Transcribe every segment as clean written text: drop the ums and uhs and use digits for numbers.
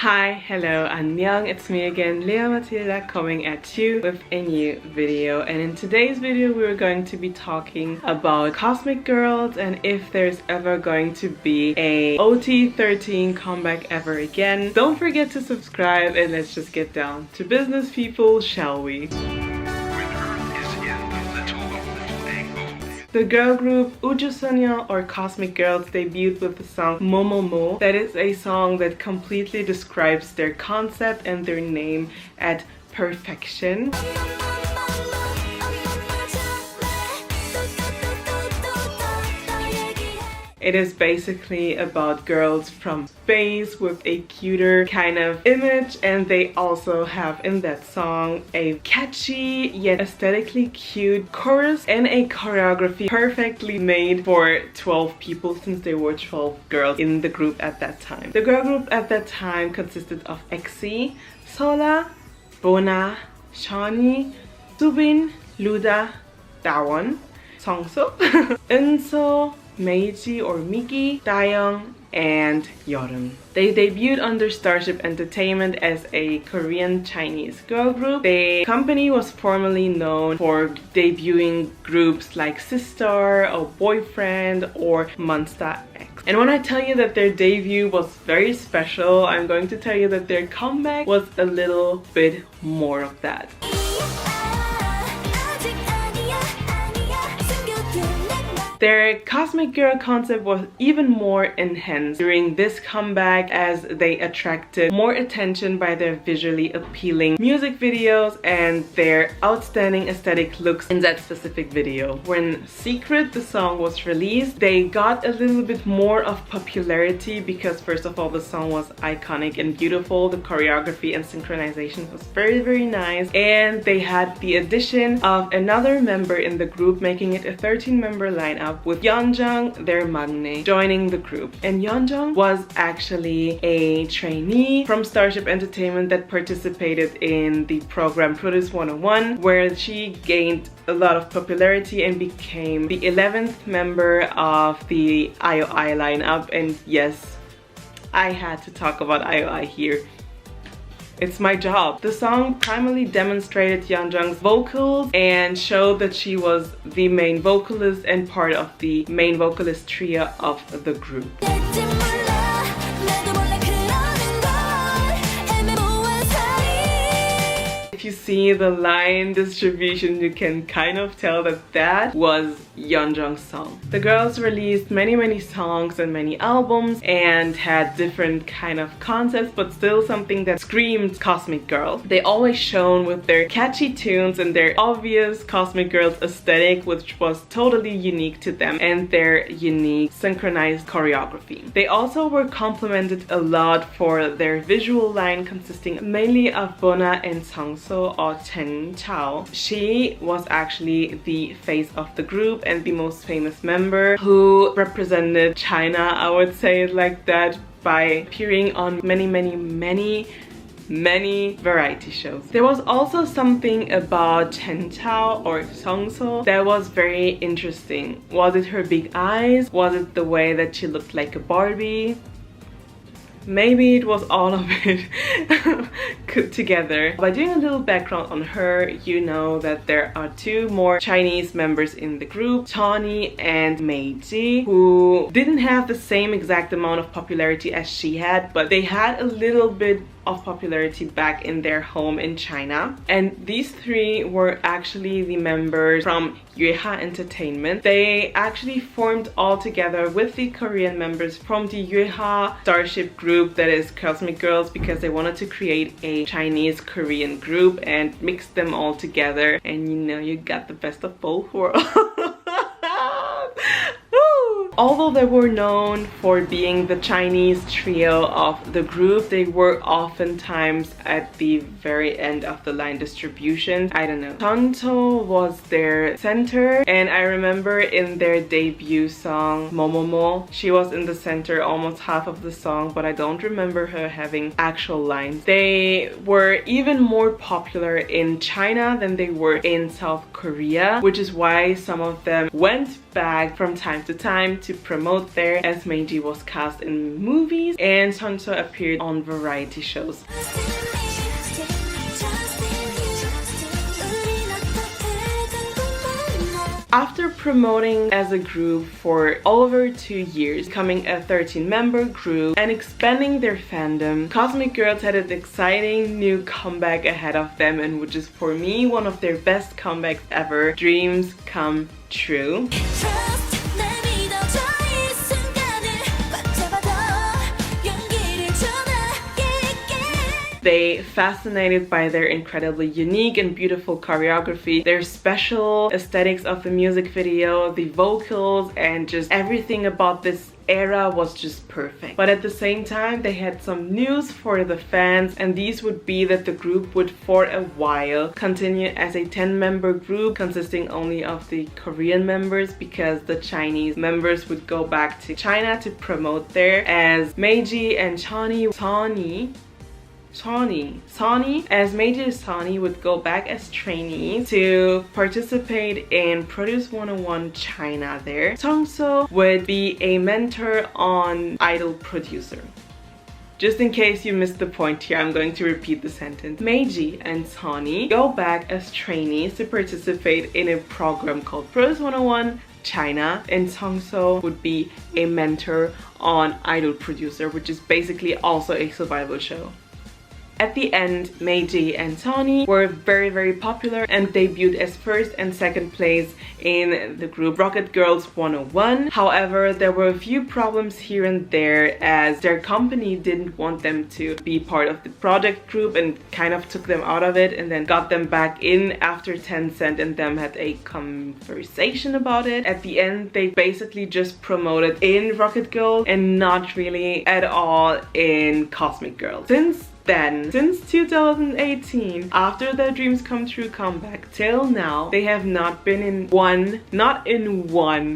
Hi, hello, annyeong, it's me again, Lea Mathilda, coming at you with a new video. And in today's video we're going to be talking about Cosmic Girls and if there's ever going to be a OT13 comeback ever again. Don't forget to subscribe and let's just get down to business, people, shall we? The girl group WJSN or Cosmic Girls debuted with the song MoMoMo. That is a song that completely describes their concept and their name at perfection. It is basically about girls from space with a cuter kind of image, and they also have in that song a catchy yet aesthetically cute chorus and a choreography perfectly made for 12 people since there were 12 girls in the group at that time. The girl group at that time consisted of EXI, Sola, Bona, Shani, Subin, Luda, Dawon, Songso, Eunso, Meiji or Miki, Dayoung, and Yeoreum. They debuted under Starship Entertainment as a Korean Chinese girl group. The company was formerly known for debuting groups like Sistar or Boyfriend or Monsta X. And when I tell you that their debut was very special, I'm going to tell you that their comeback was a little bit more of that. Their Cosmic Girl concept was even more enhanced during this comeback as they attracted more attention by their visually appealing music videos and their outstanding aesthetic looks in that specific video. When Secret, the song, was released, they got a little bit more of popularity because first of all the song was iconic and beautiful, the choreography and synchronization was very nice, and they had the addition of another member in the group, making it a 13-member lineup with Yeonjung, their maknae, joining the group. And Yeonjung was actually a trainee from Starship Entertainment that participated in the program Produce 101, where she gained a lot of popularity and became the 11th member of the IOI lineup. And yes, I had to talk about IOI here. It's my job. The song primarily demonstrated Yeonjung's vocals and showed that she was the main vocalist and part of the main vocalist trio of the group. If you see the line distribution, you can kind of tell that that was Yeonjung's song. The girls released many songs and many albums and had different kind of concepts, but still something that screamed Cosmic Girl. They always shone with their catchy tunes and their obvious Cosmic Girls aesthetic, which was totally unique to them, and their unique synchronized choreography. They also were complimented a lot for their visual line consisting mainly of Bona and Songso or Chen Chao. She was actually the face of the group and the most famous member who represented China, I would say it like that, by appearing on many variety shows. There was also something about Chen Chao or Songso that was very interesting. Was it her big eyes? Was it the way that she looked like a Barbie? Maybe it was all of it together. By doing a little background on her, you know that there are two more Chinese members in the group, Chani and Meiji, who didn't have the same exact amount of popularity as she had, but they had a little bit of popularity back in their home in China. And these three were actually the members from Yueha Entertainment. They actually formed all together with the Korean members from the Yueha Starship group, that is Cosmic Girls, because they wanted to create a Chinese Korean group and mix them all together, and you know, you got the best of both worlds. Although they were known for being the Chinese trio of the group, they were oftentimes at the very end of the line distribution. I don't know. Chanto was their center, and I remember in their debut song MoMoMo, she was in the center almost half of the song, but I don't remember her having actual lines. They were even more popular in China than they were in South Korea, which is why some of them went back from time to time to promote there, as Meiji was cast in movies and Seongso appeared on variety shows. After promoting as a group for over 2 years, becoming a 13-member group and expanding their fandom, Cosmic Girls had an exciting new comeback ahead of them, and which is for me one of their best comebacks ever, Dreams Come True. They fascinated by their incredibly unique and beautiful choreography, their special aesthetics of the music video, the vocals, and just everything about this era was just perfect. But at the same time, they had some news for the fans, and these would be that the group would for a while continue as a 10-member group consisting only of the Korean members, because the Chinese members would go back to China to promote there, as Meiji and Sonny as Meiji and Sonny would go back as trainees to participate in Produce 101 China there. Seongso would be a mentor on Idol Producer. Just in case you missed the point here, I'm going to repeat the sentence. Meiji and Sonny go back as trainees to participate in a program called Produce 101 China, and Seongso would be a mentor on Idol Producer, which is basically also a survival show. At the end, Meiji and Sonny were very popular and debuted as first and second place in the group Rocket Girls 101. However, there were a few problems here and there, as their company didn't want them to be part of the project group and kind of took them out of it, and then got them back in after Tencent and them had a conversation about it. At the end, they basically just promoted in Rocket Girls and not really at all in Cosmic Girls. Since 2018, after their Dreams Come True comeback till now, they have not been in one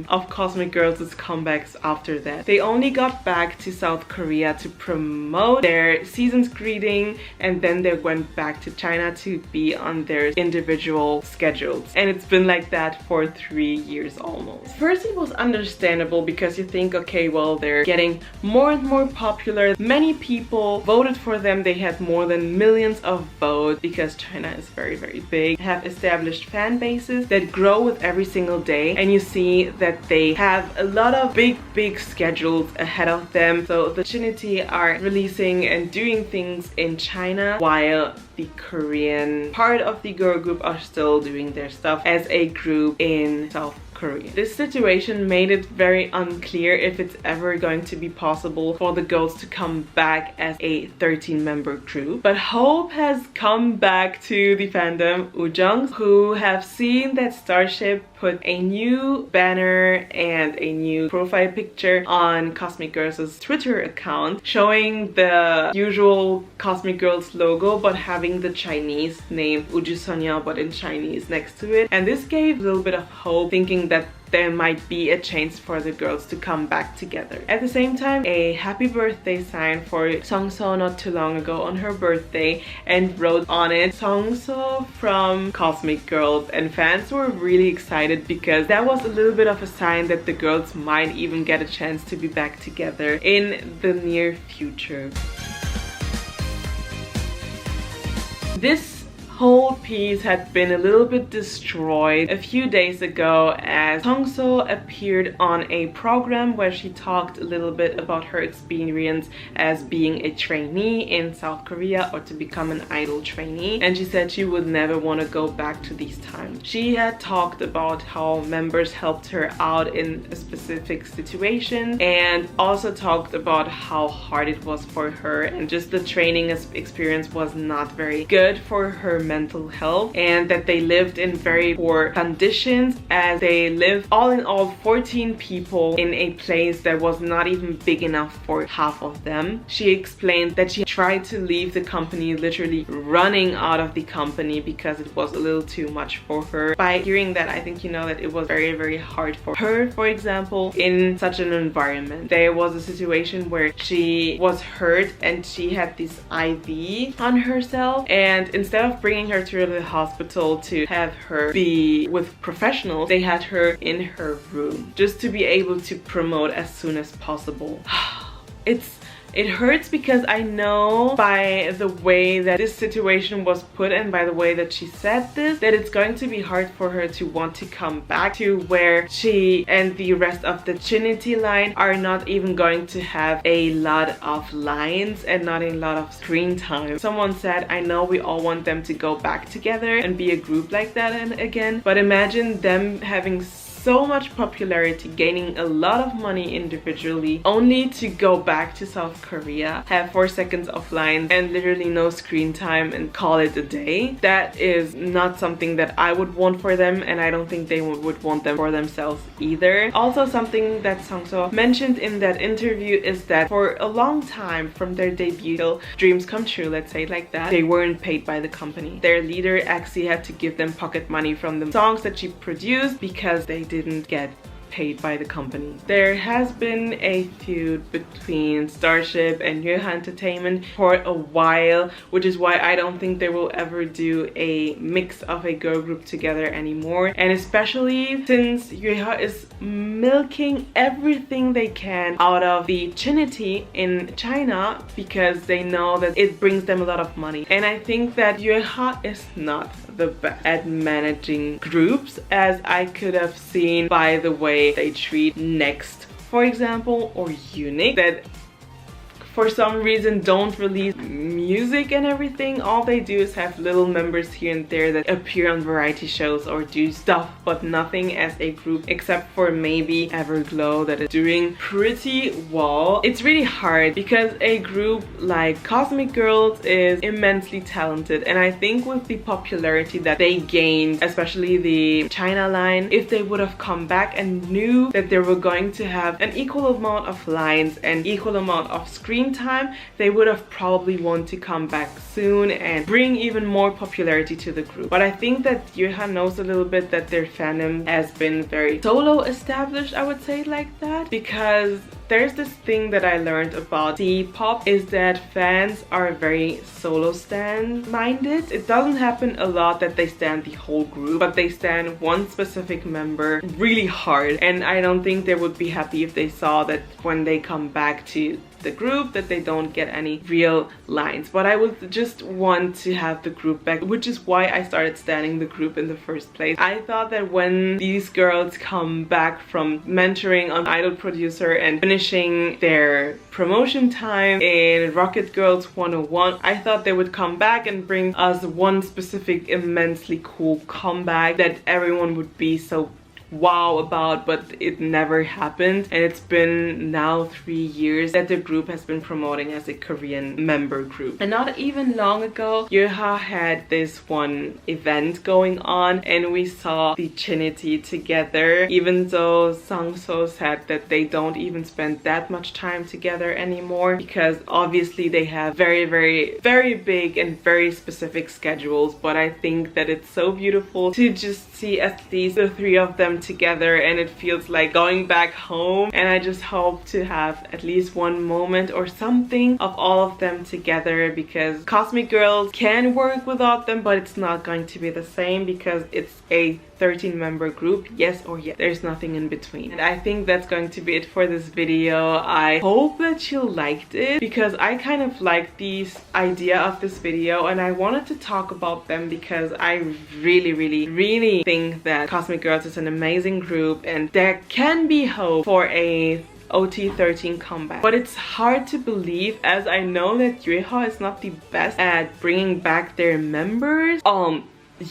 of Cosmic Girls' comebacks after that. They only got back to South Korea to promote their season's greeting, and then they went back to China to be on their individual schedules. And it's been like that for 3 years almost. First, it was understandable because you think, okay, well, they're getting more and more popular. Many people voted for them. They had more than millions of votes because China is very big, have established fan bases that grow with every single day, and you see that they have a lot of big schedules ahead of them. So the Trinity are releasing and doing things in China, while the Korean part of the girl group are still doing their stuff as a group in South Korea. This situation made it very unclear if it's ever going to be possible for the girls to come back as a 13-member group. But hope has come back to the fandom, Ujongs, who have seen that Starship put a new banner and a new profile picture on Cosmic Girls' Twitter account, showing the usual Cosmic Girls logo but having the Chinese name 우주소녀 but in Chinese next to it. And this gave a little bit of hope, thinking that there might be a chance for the girls to come back together. At the same time, a happy birthday sign for Seongso not too long ago on her birthday, and wrote on it Seongso from Cosmic Girls, and fans were really excited because that was a little bit of a sign that the girls might even get a chance to be back together in the near future. This whole piece had been a little bit destroyed a few days ago, as Seongso appeared on a program where she talked a little bit about her experience as being a trainee in South Korea, or to become an idol trainee, and she said she would never want to go back to these times. She had talked about how members helped her out in a specific situation, and also talked about how hard it was for her, and just the training experience was not very good for her mental health, and that they lived in very poor conditions, as they lived all in all 14 people in a place that was not even big enough for half of them. She explained that she tried to leave the company, literally running out of the company because it was a little too much for her. By hearing that, I think you know that it was very hard for her. For example, in such an environment, there was a situation where she was hurt and she had this IV on herself, and instead of bringing bringing her to the hospital to have her be with professionals, they had her in her room just to be able to promote as soon as possible. It hurts because I know by the way that this situation was put and by the way that she said this, that it's going to be hard for her to want to come back to where she and the rest of the Trinity line are not even going to have a lot of lines and not a lot of screen time. Someone said, I know we all want them to go back together and be a group like that and again, but imagine them having so much popularity, gaining a lot of money individually, only to go back to South Korea, have 4 seconds of lines and literally no screen time and call it a day. That is not something that I would want for them, and I don't think they would want them for themselves either. Also, something that Sangso mentioned in that interview is that for a long time from their debut till Dreams Come True, let's say it like that, they weren't paid by the company. Their leader actually had to give them pocket money from the songs that she produced because they didn't get paid by the company. There has been a feud between Starship and Youcut Entertainment for a while, which is why I don't think they will ever do a mix of a girl group together anymore. And especially since Youcut is milking everything they can out of the Trinity in China because they know that it brings them a lot of money. And I think that Youcut is not the best at managing groups, as I could have seen by the way they treat Next, for example, or Unique, that for some reason don't release music and everything. All they do is have little members here and there that appear on variety shows or do stuff, but nothing as a group, except for maybe Everglow that is doing pretty well. It's really hard because a group like Cosmic Girls is immensely talented, and I think with the popularity that they gained, especially the China line, if they would have come back and knew that they were going to have an equal amount of lines and equal amount of screen time, they would have probably want to come back soon and bring even more popularity to the group. But I think that Youcut knows a little bit that their fandom has been very solo established, I would say it like that, because there's this thing that I learned about kpop is that fans are very solo stan minded. It doesn't happen a lot that they stan the whole group, but they stan one specific member really hard, and I don't think they would be happy if they saw that when they come back to the group that they don't get any real lines. But I would just want to have the group back, which is why I started standing the group in the first place. I thought that when these girls come back from mentoring on Idol Producer and finishing their promotion time in Rocket Girls 101, I thought they would come back and bring us one specific immensely cool comeback that everyone would be so wow about, but it never happened. And it's been now 3 years that the group has been promoting as a Korean member group. And not even long ago, Youcut had this one event going on and we saw the Trinity together, even though Sangso said that they don't even spend that much time together anymore because obviously they have very big and very specific schedules. But I think that it's so beautiful to just see at least the 3 of them together, and it feels like going back home. And I just hope to have at least one moment or something of all of them together, because Cosmic Girls can work without them, but it's not going to be the same because it's a 13-member group, yes or yes. There's nothing in between. And I think that's going to be it for this video. I hope that you liked it because I kind of liked the idea of this video and I wanted to talk about them because I really think that Cosmic Girls is an amazing group and there can be hope for a OT13 comeback. But it's hard to believe, as I know that Youcut is not the best at bringing back their members.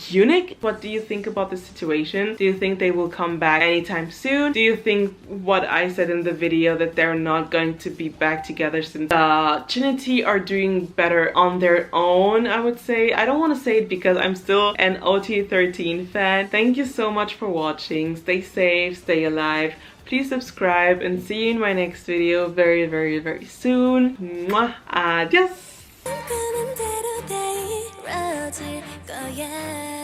Unique, what do you think about the situation? Do you think they will come back anytime soon? Do you think what I said in the video that they're not going to be back together since the Trinity are doing better on their own? I would say, I don't want to say it because I'm still an OT13 fan. Thank you so much for watching. Stay safe, stay alive. Please subscribe and see you in my next video very soon. Mwah. Adios. 거야